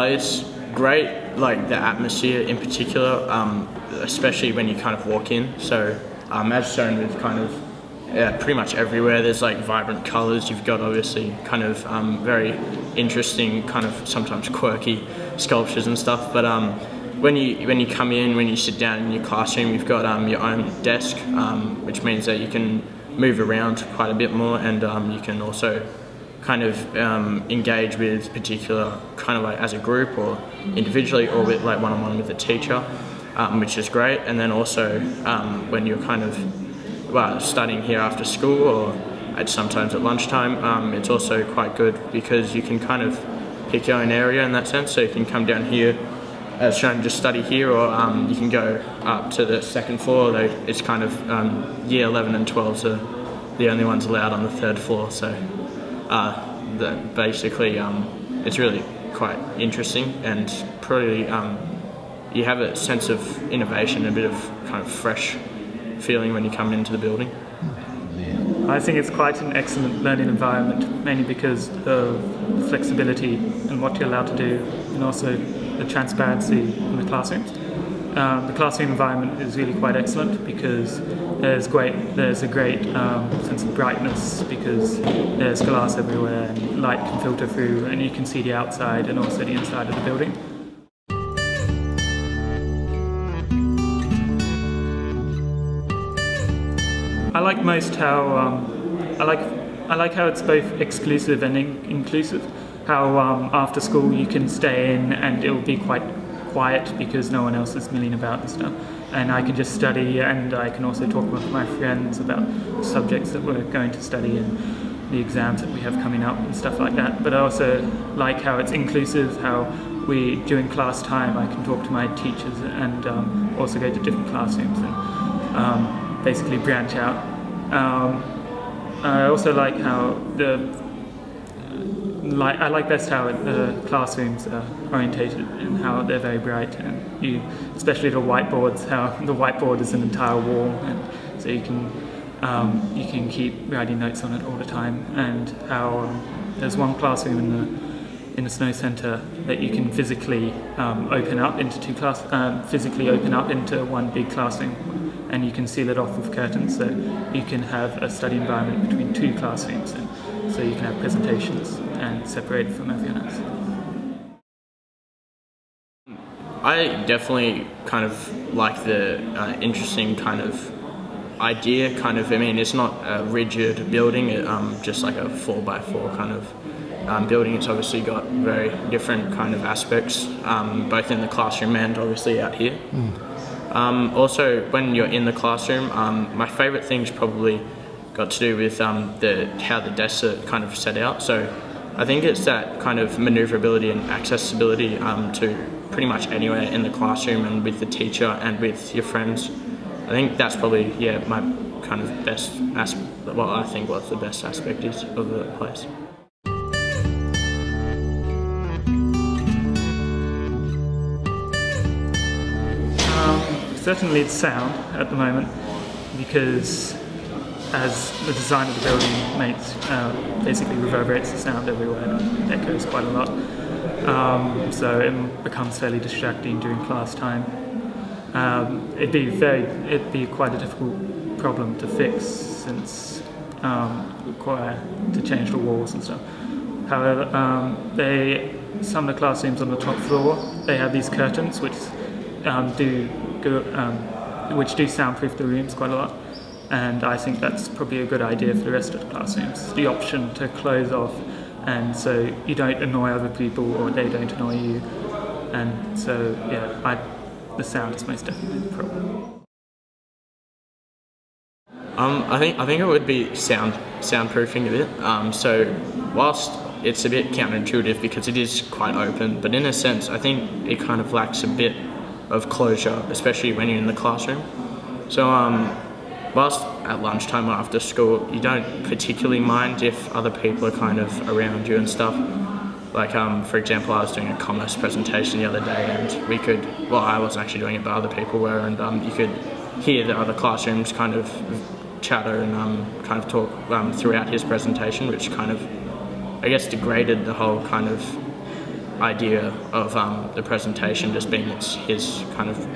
It's great, like the atmosphere in particular, especially when you kind of walk in. So as shown with kind of pretty much everywhere, there's like vibrant colours. You've got obviously kind of very interesting, kind of sometimes quirky sculptures and stuff. But when you come in, when you sit down in your classroom, you've got your own desk, which means that you can move around quite a bit more, and you can also kind of engage with particular, kind of like as a group or individually, or with like one-on-one with the teacher, which is great. And then also when you're kind of studying here after school, or sometimes at lunchtime, it's also quite good because you can kind of pick your own area in that sense. So you can come down here, as shown, just study here, or you can go up to the second floor. Though it's kind of year 11 and 12s are the only ones allowed on the third floor. So basically it's really quite interesting, and probably you have a sense of innovation, a bit of kind of fresh feeling when you come into the building. I think it's quite an excellent learning environment, mainly because of the flexibility and what you're allowed to do, and also the transparency in the classrooms. The classroom environment is really quite excellent because there's a great sense of brightness, because there's glass everywhere and light can filter through, and you can see the outside and also the inside of the building. I like most how I like how it's both exclusive and inclusive. How after school you can stay in and it will be quite quiet because no one else is milling about and stuff, and I can just study, and I can also talk with my friends about subjects that we're going to study and the exams that we have coming up and stuff like that. But I also like how it's inclusive, how during class time I can talk to my teachers and also go to different classrooms and basically branch out. I also like how I like best how the classrooms are orientated and how they're very bright, and especially the whiteboards, how the whiteboard is an entire wall, and so you can keep writing notes on it all the time, and how there's one classroom in the snow centre that you can physically open up into one big classroom, and you can seal it off with curtains, so you can have a study environment between two classrooms, and so you can have presentations and separate from everyone else. I definitely kind of like the interesting kind of idea, I mean, it's not a rigid building, just like a 4x4 kind of building. It's obviously got very different kind of aspects, both in the classroom and obviously out here. Also, when you're in the classroom, my favourite thing's probably got to do with how the desks are kind of set out. So I think it's that kind of manoeuvrability and accessibility to pretty much anywhere in the classroom and with the teacher and with your friends. I think that's probably, yeah, my kind of best aspect, well, I think what the best aspect is of the place. Certainly it's sound at the moment, because as the design of the building makes, basically reverberates the sound everywhere and echoes quite a lot. So it becomes fairly distracting during class time. It'd be quite a difficult problem to fix, since require to change the walls and stuff. However, some of the classrooms on the top floor, they have these curtains which do soundproof the rooms quite a lot, and I think that's probably a good idea for the rest of the classrooms. The option to close off, and so you don't annoy other people or they don't annoy you, and so yeah, the sound is most definitely the problem. I think it would be soundproofing a bit. So whilst it's a bit counterintuitive because it is quite open, but in a sense I think it kind of lacks a bit of closure, especially when you're in the classroom. So whilst at lunchtime or after school, you don't particularly mind if other people are kind of around you and stuff. Like for example, I was doing a commerce presentation the other day, and I wasn't actually doing it, but other people were, and you could hear the other classrooms kind of chatter and kind of talk throughout his presentation, which kind of, I guess, degraded the whole kind of idea of the presentation just being his kind of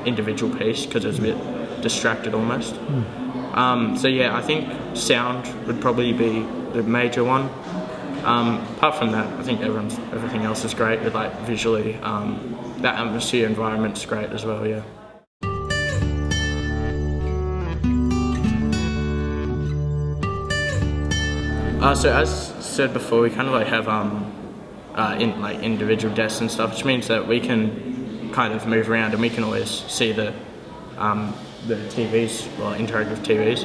individual piece, because it was a bit distracted almost. So yeah, I think sound would probably be the major one. Apart from that, I think everything else is great, but like visually, that atmosphere environment's great as well, yeah. So as said before, we kind of like have individual desks and stuff, which means that we can kind of move around and we can always see the TVs, well, interactive TVs.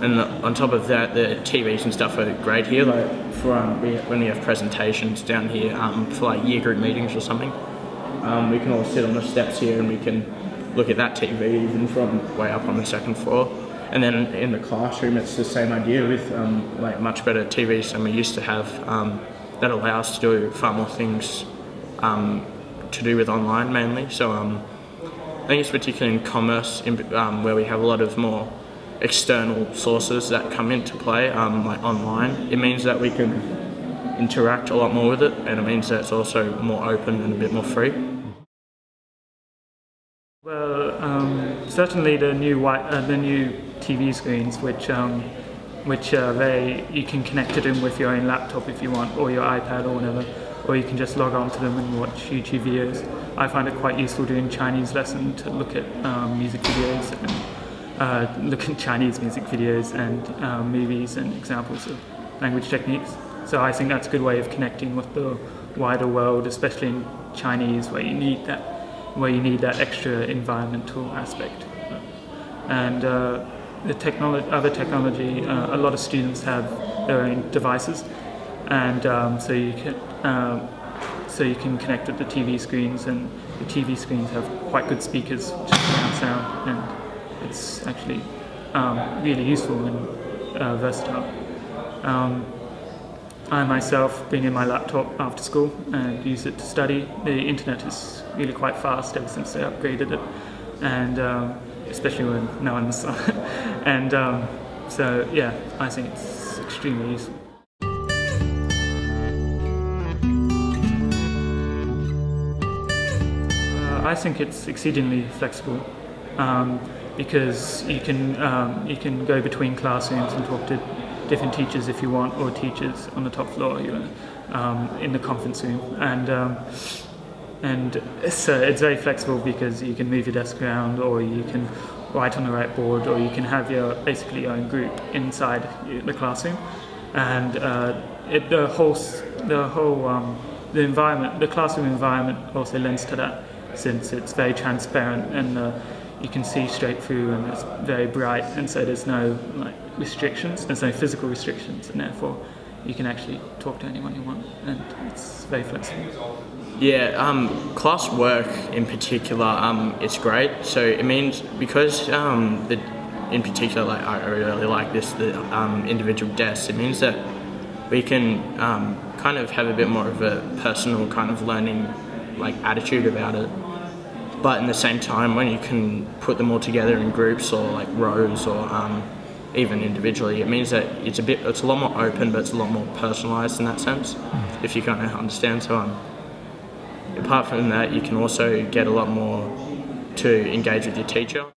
And on top of that, the TVs and stuff are great here. Like for when we have presentations down here for like year group meetings or something, we can all sit on the steps here and we can look at that TV even from way up on the second floor. And then in the classroom, it's the same idea with like much better TVs than we used to have that allow us to do far more things to do with online mainly. So I think it's particularly in commerce where we have a lot of more external sources that come into play, like online. It means that we can interact a lot more with it, and it means that it's also more open and a bit more free. Well, certainly the new TV screens, which you can connect to them with your own laptop if you want, or your iPad or whatever, or you can just log on to them and watch YouTube videos. I find it quite useful doing Chinese lesson to look at music videos and look at Chinese music videos and movies and examples of language techniques. So I think that's a good way of connecting with the wider world, especially in Chinese, where you need that extra environmental aspect. And other technology, a lot of students have their own devices, and so you can connect with the TV screens, and the TV screens have quite good speakers which surround sound, and it's actually really useful and versatile. I myself bring in my laptop after school and use it to study. The internet is really quite fast ever since they upgraded it, and especially when no one's on it. And so yeah, I think it's extremely useful. I think it's exceedingly flexible because you can go between classrooms and talk to different teachers if you want, or teachers on the top floor, in the conference room, and so it's very flexible because you can move your desk around, or you can write on the whiteboard, or you can have basically your own group inside the classroom, and the classroom environment also lends to that, since it's very transparent and you can see straight through, and it's very bright, and so there's no restrictions, there's no physical restrictions, and therefore you can actually talk to anyone you want, and it's very flexible. Yeah, class work in particular, it's great. So it means, because in particular, I really like this, the individual desks, it means that we can kind of have a bit more of a personal kind of learning attitude about it. But in the same time, when you can put them all together in groups or rows or even individually, it means that it's a lot more open, but it's a lot more personalised in that sense, if you kind of understand. So apart from that, you can also get a lot more to engage with your teacher.